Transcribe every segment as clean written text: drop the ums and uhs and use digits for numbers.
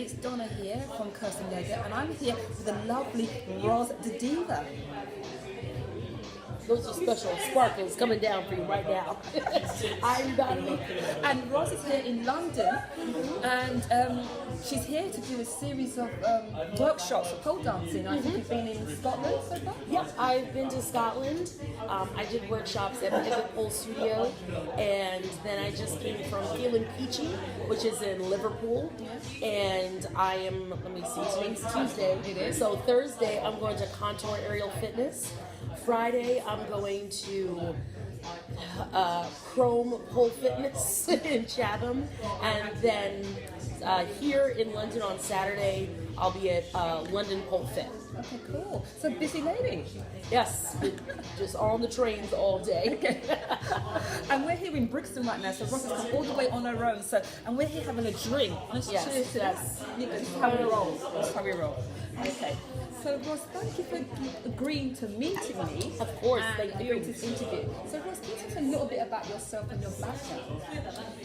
it's Donna here from Kirsten Nugget, and I'm here with the lovely Roz The Diva. Those are special sparkles coming down for you right now. I'm Donnie. And Roz is here in London, and she's here to do a series of workshops for pole dancing. I think you've been in Scotland so far? Yep, I've been to Scotland. I did workshops at Pivot Pole Studio, and then I just came from Feelin' Peachy, which is in Liverpool. And I am, let me see, today's Tuesday. It is. So Thursday, I'm going to Contour Aerial Fitness. Friday, I'm going to Chrome Pole Fitness in Chatham, and then here in London on Saturday, I'll be at London Pole Fit. Okay, cool. So busy lady. Yes, just on the trains all day. Okay. And we're here in Brixton right now, so Roz has come all the way on her own. So, and we're here having a drink. Let's Yes, cheers to yes. that. This is how we roll. That's how we roll. Okay. So Roz, thank you for agreeing to meeting me. Of course, and thank agreeing you. to this interview. So Roz, can you tell us a little bit about yourself and your background?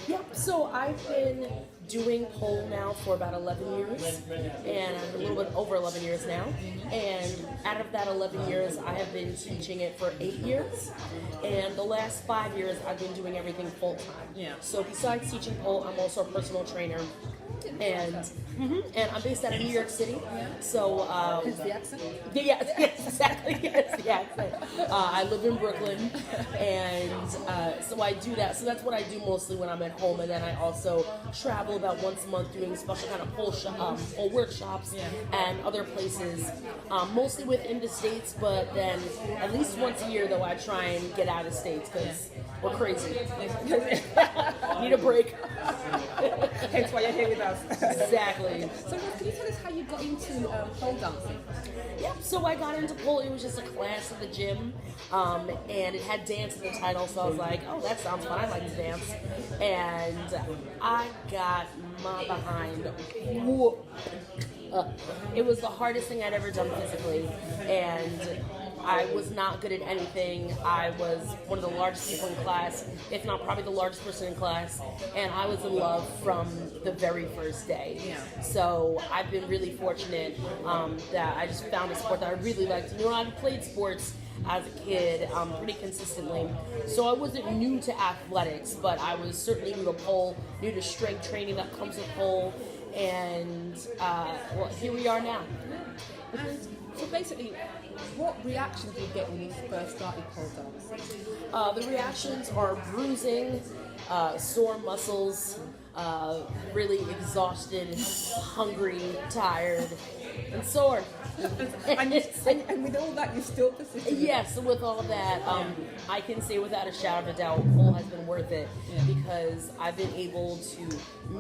Yep, so I've been doing pole now for about 11 years, and a little bit over 11 years now. And out of that 11 years, I have been teaching it for 8 years. And the last 5 years, I've been doing everything full time. Yeah. So besides teaching pole, I'm also a personal trainer. And I'm based out of New York City. So Hence the accent? yes, exactly. Yes, the accent. I live in Brooklyn, and so I do that. So that's what I do mostly when I'm at home, and then I also travel about once a month doing special kind of pole workshops and other places, mostly within the States. But then at least once a year, though, I try and get out of States because we're crazy. Need a break. Hence why you're here with us. Exactly. So Roz, can you tell us how you got into pole dancing? Yep, so I got into pole. It was just a class at the gym, and it had dance in the title, so I was like, oh, that sounds fun. I like to dance. And I got my behind whooped. It was the hardest thing I'd ever done physically, and I was not good at anything. I was one of the largest people in class, if not probably the largest person in class, and I was in love from the very first day. Yeah. So I've been really fortunate that I just found a sport that I really liked. You know, I played sports as a kid pretty consistently, so I wasn't new to athletics, but I was certainly new to pole, new to strength training that comes with pole, and well, here we are now. And so basically, what reaction did you get when you first started pole dancing? The reactions are bruising, sore muscles, really exhausted, hungry, tired, and sore. and with all that, you still persisted? Yes, with all of that, I can say without a shadow of a doubt, pole has been worth it because I've been able to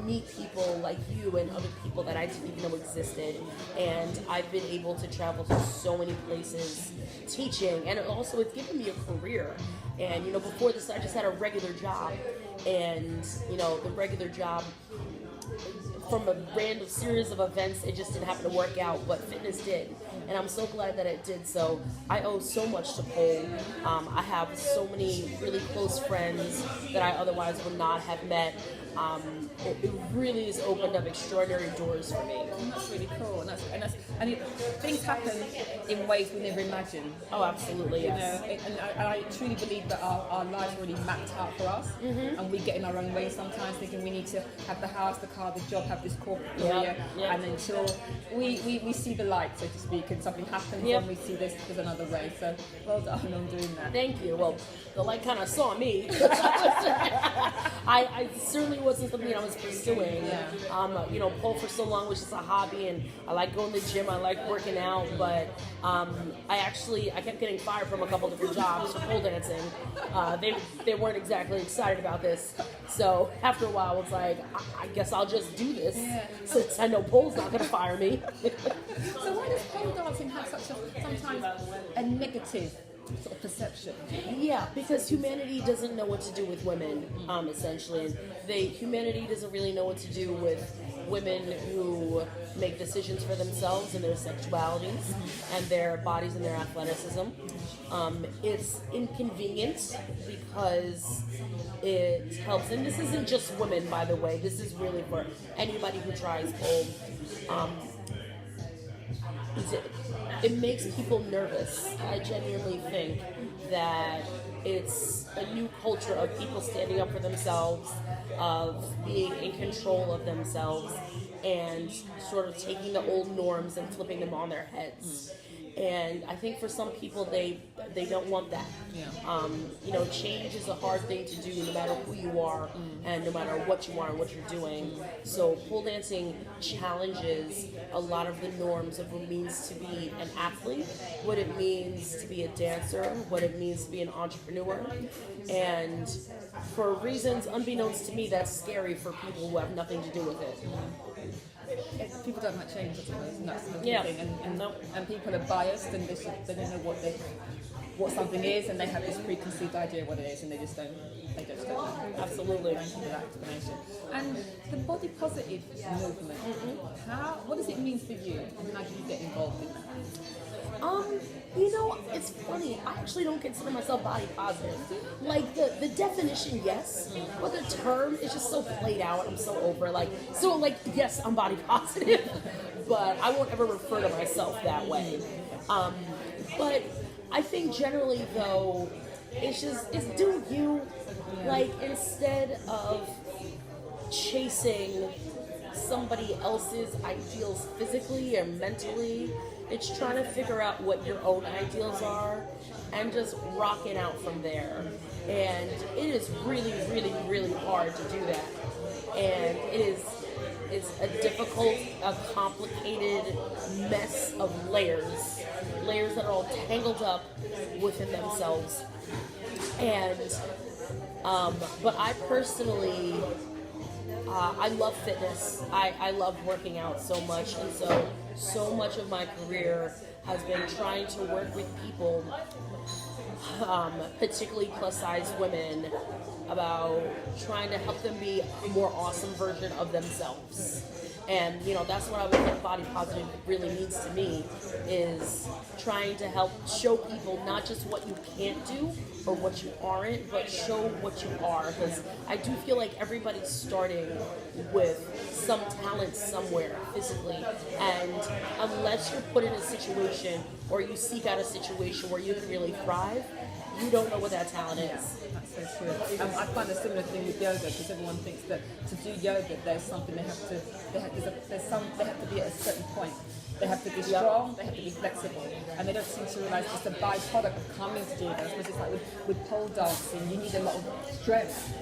meet people like you and other people that I didn't even know existed, and I've been able to travel to so many places teaching, and also it's given me a career. And you know, before this, I just had a regular job, and you know, the regular job, from a random series of events, it just didn't happen to work out, but fitness did, and I'm so glad that it did. So I owe so much to pole. I have so many really close friends that I otherwise would not have met. It really has opened up extraordinary doors for me. And that's really cool, and things happen in ways we never imagined. Oh, absolutely, yes. You know, and I truly believe that our lives are already mapped out for us, and we get in our own way sometimes, thinking we need to have the house, the car, the job, have this corporate career, and until we see the light, so to speak, and something happens, and we see there's another way. So well done on doing that. Thank you. Well, the light kind of saw me. I certainly wasn't something I was pursuing. You know, pole for so long was just a hobby, and I like going to the gym, I like working out, but I kept getting fired from a couple different jobs for pole dancing. They weren't exactly excited about this, so after a while I was like, I guess I'll just do this since I know pole's not going to fire me. So why does pole dancing have such sometimes a negative sort of perception? Yeah, because humanity doesn't know what to do with women, essentially. And humanity doesn't really know what to do with women who make decisions for themselves and their sexualities and their bodies and their athleticism. It's inconvenient because it helps, and this isn't just women, by the way. This is really for anybody who tries pole. It makes people nervous. I genuinely think that it's a new culture of people standing up for themselves, of being in control of themselves, and sort of taking the old norms and flipping them on their heads. And I think for some people, they don't want that. Yeah. Change is a hard thing to do no matter who you are and no matter what you are and what you're doing. So pole dancing challenges a lot of the norms of what it means to be an athlete, what it means to be a dancer, what it means to be an entrepreneur. And for reasons unbeknownst to me, that's scary for people who have nothing to do with it. People don't like change, I suppose, and that's the Yeah. thing. And people are biased, and they don't know what something is, and they have this preconceived idea of what it is, and they just don't know. Absolutely. Thank you for that explanation. And the body positive movement, what does it mean for you, and how do you get involved in that? It's funny. I actually don't consider myself body positive. Like the definition, yes, but the term is just so played out. I'm so over. Yes, I'm body positive, but I won't ever refer to myself that way. But I think generally though, it's do you. Like instead of chasing somebody else's ideals physically or mentally, it's trying to figure out what your own ideals are and just rocking out from there. And it is really, really, really hard to do that. And it's a difficult, a complicated mess of layers that are all tangled up within themselves. And but I personally, I love fitness. I love working out so much, and so much of my career has been trying to work with people, particularly plus-size women, about trying to help them be a more awesome version of themselves. And that's what I would think body positive really means to me, is trying to help show people not just what you can't do or what you aren't, but show what you are. Because I do feel like everybody's starting with some talent somewhere physically, and unless you're put in a situation or you seek out a situation where you can really thrive, you don't know what that talent is. That's so true. I find a similar thing with yoga, because everyone thinks that to do yoga, there's something they have to be at a certain point. They have to be strong, they have to be flexible, and they don't seem to realize it's a byproduct of coming to do that. Which is like with pole dancing, you need a lot of strength.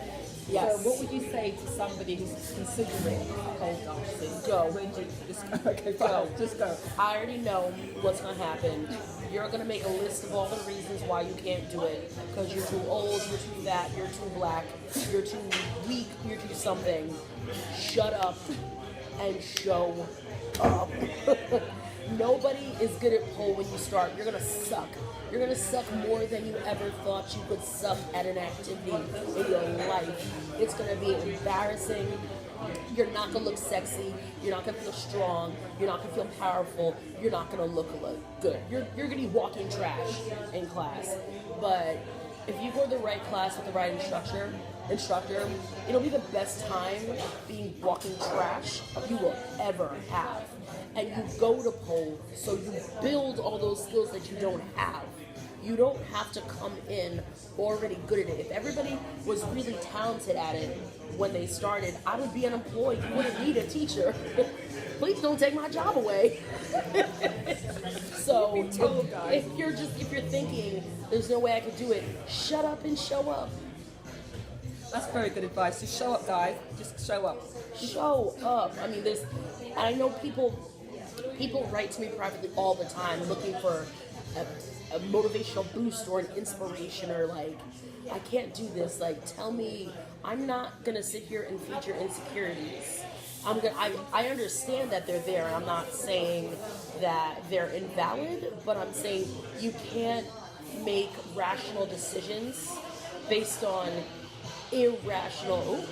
Yes. So what would you say to somebody who's considering pole dancing? Go. Where do you just go? Okay, fine. Just go. I already know what's going to happen. You're going to make a list of all the reasons why you can't do it. Because you're too old, you're too fat, you're too black, you're too weak, you're too something. Shut up and show up. Nobody is good at pole when you start. You're going to suck. You're going to suck more than you ever thought you could suck at an activity in your life. It's going to be embarrassing. You're not going to look sexy. You're not going to feel strong. You're not going to feel powerful. You're not going to look good. You're going to be walking trash in class. But if you go to the right class with the right instructor, it'll be the best time being walking trash you will ever have. And you go to pole, so you build all those skills that you don't have. You don't have to come in already good at it. If everybody was really talented at it when they started, I would be unemployed. You wouldn't need a teacher. Please don't take my job away. So if you're thinking there's no way I could do it, shut up and show up. That's very good advice. Just show up, guys. Just show up. Show up. I mean, I know people write to me privately all the time looking for a motivational boost or an inspiration, or like, I can't do this. Like, tell me. I'm not gonna sit here and feed your insecurities. I understand that they're there. I'm not saying that they're invalid, but I'm saying you can't make rational decisions based on irrational.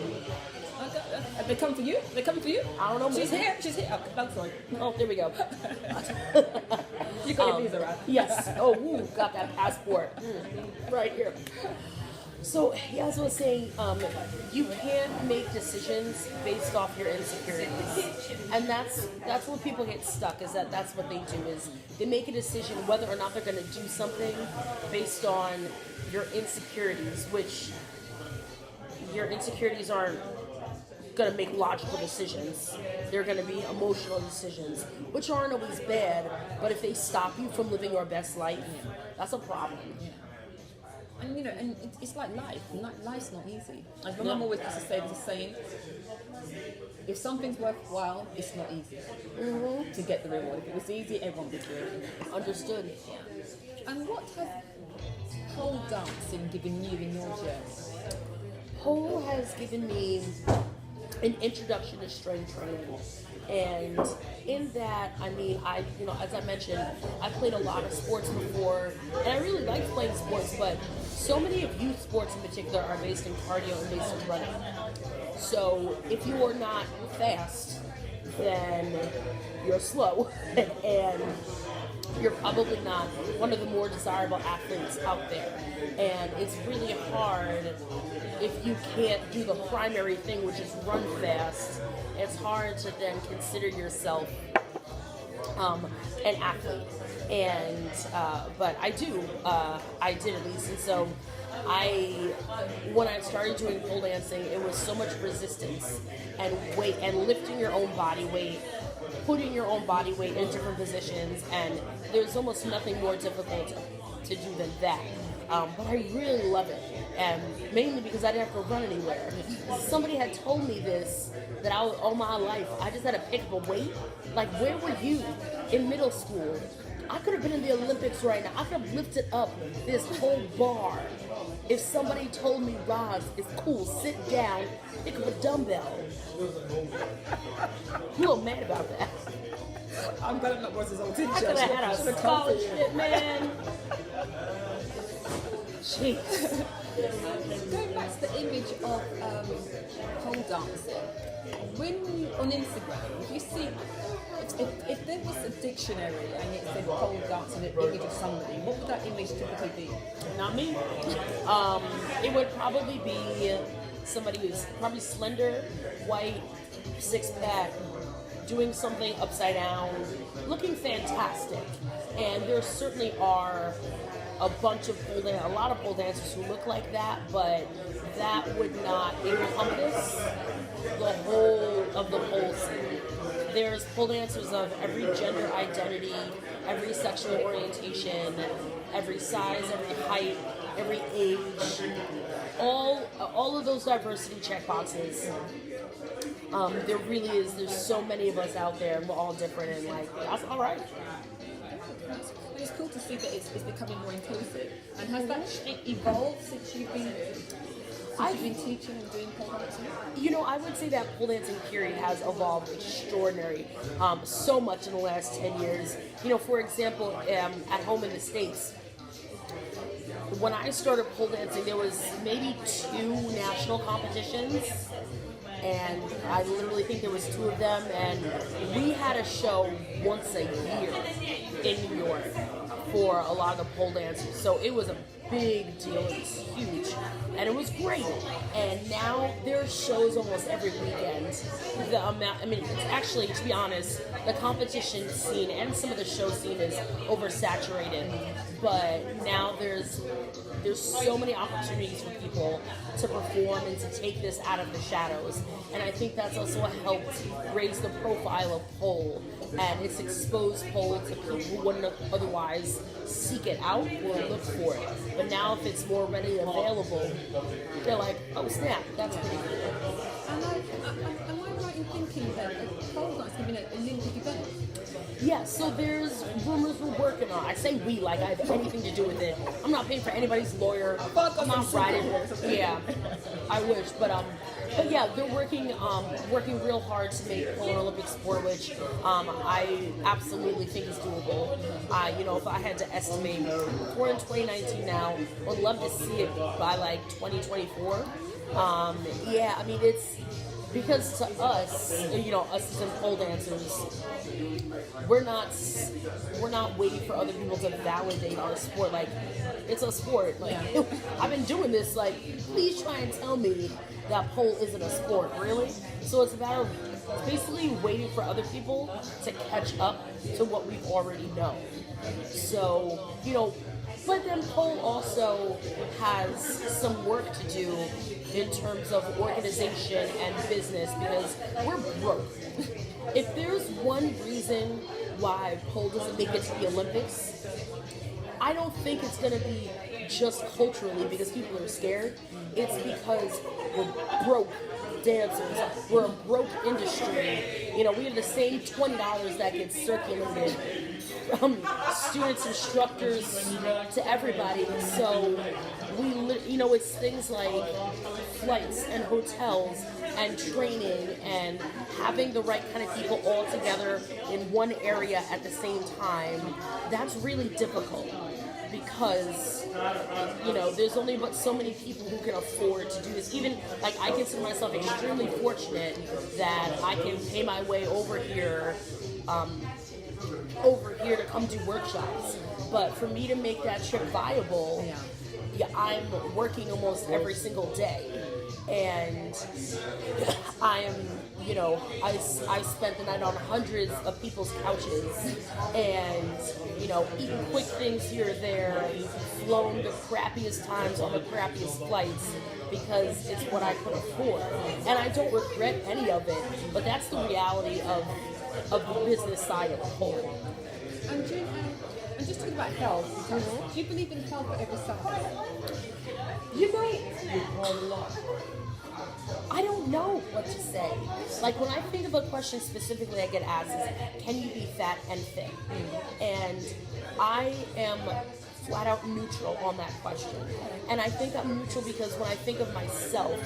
They come for you? They come for you? I don't know. She's here. She's here. Oh, that's right. Oh, there we go. You got your visa, right? Yes. Oh, woo, got that passport. Right here. So, yeah, as I was saying, you can't make decisions based off your insecurities. And that's where people get stuck, is that's what they do, is they make a decision whether or not they're going to do something based on your insecurities, which your insecurities aren't going to make logical decisions. They're going to be emotional decisions, which aren't always bad, but if they stop you from living your best life, that's a problem. And you know, and it's like life. Life's not easy. Like my mum always used to say this saying: if something's worthwhile, it's not easy to get the reward. If it was easy, everyone would do it. Understood. Yeah. And what has pole dancing given you in your journey? Pole has given me an introduction to strength training. And in that, I mean, as I mentioned, I played a lot of sports before, and I really liked playing sports, but so many of youth sports in particular are based in cardio and based in running. So if you are not fast, then you're slow, and you're probably not one of the more desirable athletes out there. And it's really hard if you can't do the primary thing, which is run fast. It's hard to then consider yourself an athlete. And but I did at least. And so when I started doing pole dancing, it was so much resistance and weight and lifting your own body weight, putting your own body weight in different positions, and there's almost nothing more difficult to do than that. But I really love it, and mainly because I didn't have to run anywhere. Somebody had told me this, that all my life, I just had to pick up a weight. Like, where were you in middle school? I could have been in the Olympics right now. I could have lifted up this whole bar. If somebody told me, Roz, it's cool, sit down, pick up a dumbbell. You were mad about that. I'm glad I'm not Roz's old teacher. I could have had a scholarship, man. Jeez. Going back to the image of pole dancing, when on Instagram, if you see, if there was a dictionary and it said pole dancing, an image of somebody, what would that image typically be? Not me. It would probably be somebody who's probably slender, white, six-pack, doing something upside down, looking fantastic. And there certainly are a lot of pole dancers who look like that, but that would not encompass the whole of the pole scene. There's pole dancers of every gender identity, every sexual orientation, every size, every height, every age, all of those diversity check boxes. There really is. There's so many of us out there, and we're all different, and that's all right. It's cool to see that it's becoming more inclusive. And has that evolved since you've been teaching and doing pole dancing? I would say that pole dancing period has evolved extraordinary, so much in the last 10 years. For example, at home in the States, when I started pole dancing, there was maybe 2 national competitions, and I literally think there was 2 of them, and we had a show once a year in New York for a lot of the pole dancers. So it was a big deal. It was huge, and it was great. And now there's shows almost every weekend. It's actually, to be honest, the competition scene and some of the show scene is oversaturated. But now there's so many opportunities for people to perform and to take this out of the shadows. And I think that's also helped raise the profile of pole, and it's exposed pole to people who wouldn't otherwise seek it out or look for it. But now if it's more readily available, they're like, oh snap, that's pretty cool. Am I right in thinking that pole dance has been an Olympic event? Yeah, so there's rumors we're working on. I say we, like I have anything to do with it. I'm not paying for anybody's lawyer. I'm not writing. Yeah, I wish, but yeah, they're working real hard to make pole an Olympic sport, which I absolutely think is doable. If I had to estimate, we're in 2019 now. Would love to see it by 2024. Because to us, us as pole dancers, we're not waiting for other people to validate our sport. Like, it's a sport. Like, I've been doing this. Like, please try and tell me that pole isn't a sport, really? So it's basically waiting for other people to catch up to what we already know. So, but then pole also has some work to do in terms of organization and business, because we're broke. If there's one reason why pole doesn't make it to the Olympics, I don't think it's going to be just culturally because people are scared. It's because we're broke dancers. We're a broke industry. We have the same $20 that gets circulated from students, instructors, to everybody. So it's things like flights and hotels and training and having the right kind of people all together in one area at the same time. That's really difficult, because there's only but so many people who can afford to do this. Even like, I consider myself extremely fortunate that I can pay my way over here to come do workshops. But for me to make that trip viable, I'm working almost every single day, and I am, I spent the night on hundreds of people's couches, and eating quick things here or there, flown the crappiest times on the crappiest flights, because it's what I could afford, and I don't regret any of it. But that's the reality of the business side of the whole. And just talking about health, do you believe in health at every size? I don't know what to say. Like, when I think of a question specifically I get asked is, can you be fat and fit? And I am flat out neutral on that question. And I think I'm neutral because when I think of myself,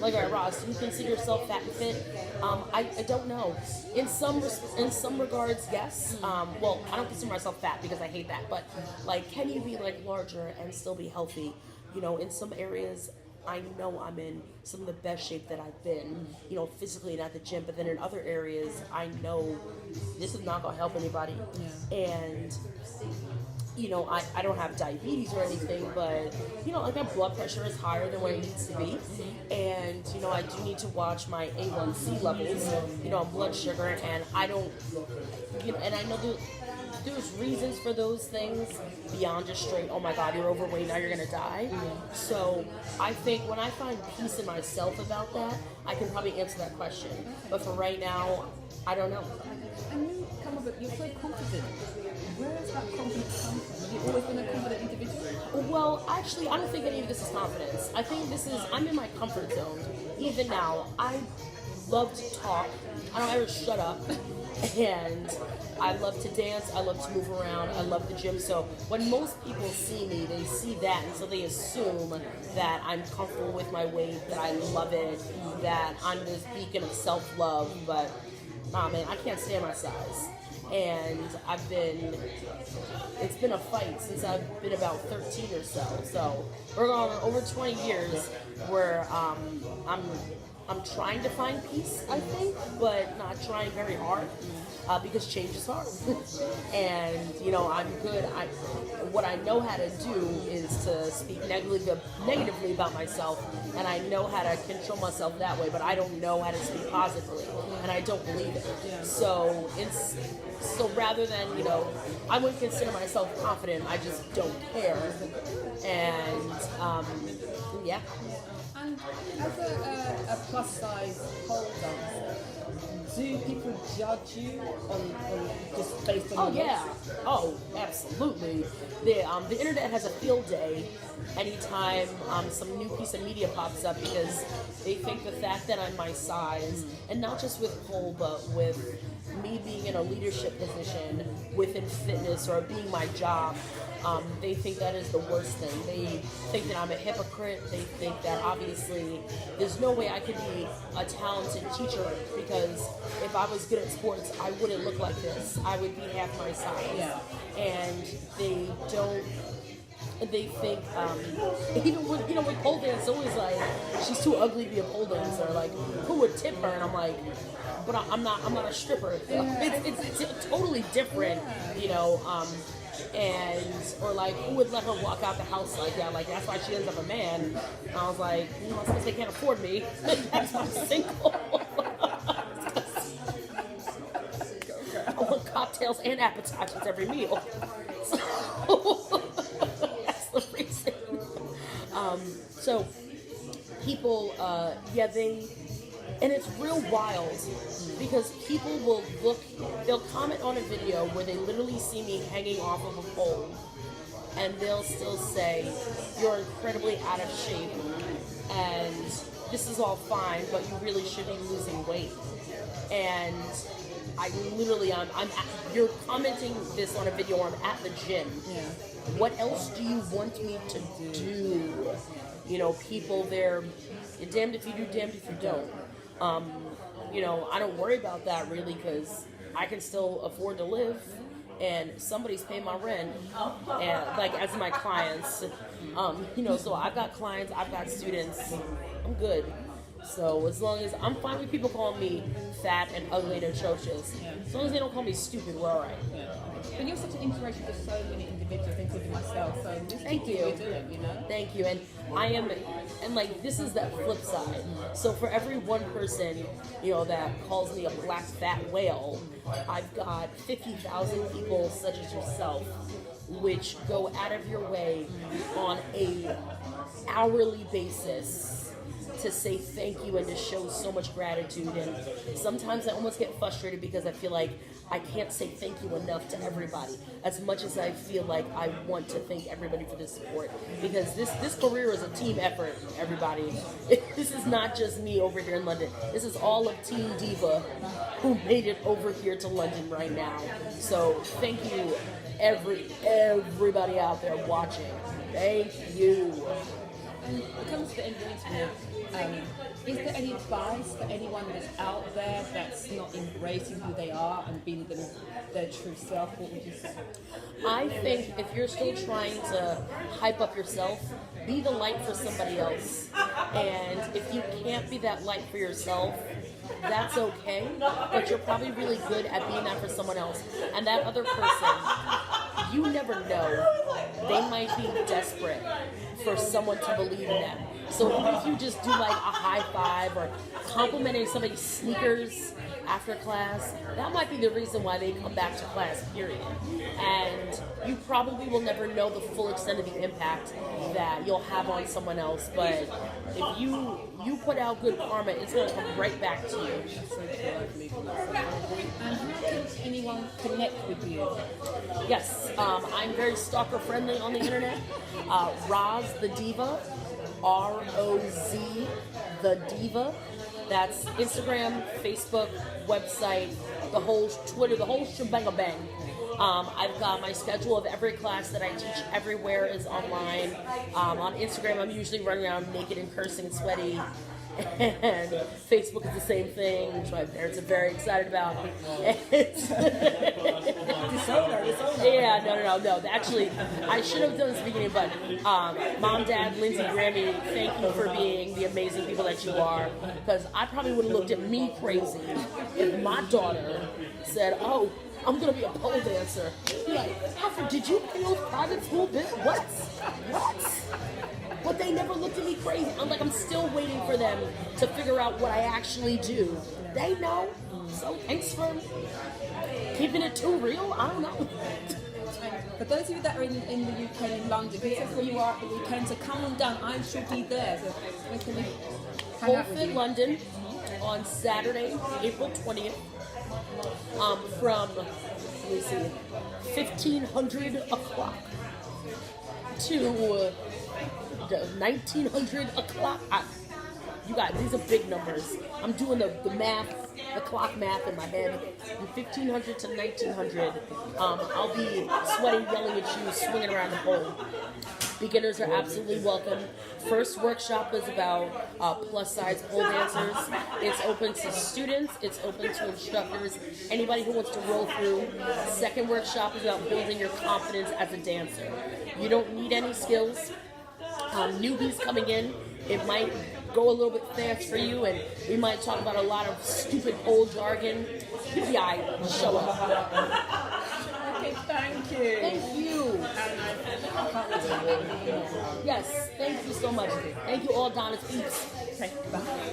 like, all right, Roz, do you consider yourself fat and fit? I don't know. In some regards, yes. Well, I don't consider myself fat because I hate that. But, like, can you be, like, larger and still be healthy? In some areas, I know I'm in some of the best shape that I've been, physically and at the gym. But then in other areas, I know this is not going to help anybody. Yeah. And I don't have diabetes or anything, but, like, my blood pressure is higher than what it needs to be. And, I do need to watch my A1C levels, blood sugar, and I don't, and I know there's reasons for those things beyond just straight, oh my God, you're overweight, now you're going to die. So I think when I find peace in myself about that, I can probably answer that question. But for right now, I don't know. And you're so confident. Where does that confidence come from? Have you always been a confident individual? Well, actually, I don't think any of this is confidence. I think I'm in my comfort zone. Even now, I love to talk. I don't ever shut up. And I love to dance. I love to move around. I love the gym. So when most people see me, they see that, and so they assume that I'm comfortable with my weight, that I love it, that I'm this beacon of self-love. But, nah, man, I can't stand my size. And it's been a fight since I've been about 13 or so. So we're going on over 20 years where I'm trying to find peace, I think, but not trying very hard, because change is hard. And, I'm good. What I know how to do is to speak negatively about myself, and I know how to control myself that way, but I don't know how to speak positively, and I don't believe it. So rather than, I wouldn't consider myself confident, I just don't care. And, yeah. And as a plus size pole dancer, do people judge you on just based on your looks? Oh, absolutely. The internet has a field day anytime some new piece of media pops up, because they think the fact that I'm my size, and not just with pole, but with me being in a leadership position within fitness or being my job, they think that is the worst thing. They think that I'm a hypocrite. They think that obviously there's no way I could be a talented teacher, because if I was good at sports, I wouldn't look like this. I would be half my size. Yeah. And they don't they think, even with, with pole dance, it's always like, she's too ugly to be a pole dancer. Like, who would tip her? And I'm like, but I'm not a stripper. It's totally different, and, or like, who would let her walk out the house like that? Like, that's why she ends up a man. And I was like, since they can't afford me, that's why I'm single. I want cocktails and appetizers every meal. So, that's the reason. So people, and it's real wild because people will they'll comment on a video where they literally see me hanging off of a pole and they'll still say, you're incredibly out of shape and this is all fine, but you really should be losing weight. And I literally, you're commenting this on a video where I'm at the gym. Yeah. What else do you want me to do? People, you're damned if you do, damned if you don't. I don't worry about that really because I can still afford to live and somebody's paying my rent and like as my clients, so I've got clients, I've got students, I'm good. So as long as I'm fine with people calling me fat and ugly and atrocious, as long as they don't call me stupid, we're all right. Yeah. And you're such an inspiration to so many individuals, including myself. So just Thank you. Keep doing, Thank you. And I am, and like this is that flip side. So for every one person, that calls me a black fat whale, I've got 50,000 people such as yourself, which go out of your way on a hourly basis to say thank you and to show so much gratitude. And sometimes I almost get frustrated because I feel like I can't say thank you enough to everybody as much as I feel like I want to thank everybody for this support, because this career is a team effort, everybody. This is not just me over here in London. This is all of Team Diva who made it over here to London right now. So thank you everybody out there watching. Thank you. And when it comes to the end of the interview, is there any advice for anyone that's out there that's not embracing who they are and being their true self? What would you say? I think if you're still trying to hype up yourself, be the light for somebody else. And if you can't be that light for yourself, that's okay, but you're probably really good at being that for someone else. And that other person, you never know. They might be desperate for someone to believe in them. So even if you just do like a high five or complimenting somebody's sneakers after class, that might be the reason why they come back to class, period. And you probably will never know the full extent of the impact that you'll have on someone else, but if you put out good karma, it's going to come right back to you. And how can anyone connect with you? Yes, I'm very stalker friendly on the internet. Roz The Diva, R-O-Z The Diva. That's Instagram, Facebook, website, the whole Twitter, the whole shebang-a-bang. I've got my schedule of every class that I teach everywhere is online. On Instagram, I'm usually running around naked and cursing and sweaty. And Facebook is the same thing, which my parents are very excited about. Yeah, no. Actually, I should have done this at the beginning, but Mom, Dad, Lindsay, Grammy, thank you for being the amazing people that you are. Because I probably would have looked at me crazy if my daughter said, "Oh, I'm gonna be a pole dancer." You're like, Alfred, did you pay those private school bills? What? But they never looked at me crazy. I'm still waiting for them to figure out what I actually do. They know. So thanks for keeping it too real. I don't know. For those of you that are in the UK, in London, this is where you are at the weekend, so come on down. I shall be there. So we can hang out with you. London on Saturday, April 20th, from, 1500 o'clock to 1900 o'clock. You guys, these are big numbers. I'm doing the math, the clock math in my head. From 1500 to 1900, I'll be sweating, yelling at you, swinging around the pole. Beginners are absolutely welcome. First workshop is about plus size pole dancers. It's open to students, it's open to instructors, anybody who wants to roll through. Second workshop is about building your confidence as a dancer. You don't need any skills. Newbies coming in, it might go a little bit fast for you, and we might talk about a lot of stupid old jargon. You'll be all right. Show up. Okay, thank you. Thank you. Yes, thank you so much. Thank you all, Donna's peeps. Okay, bye.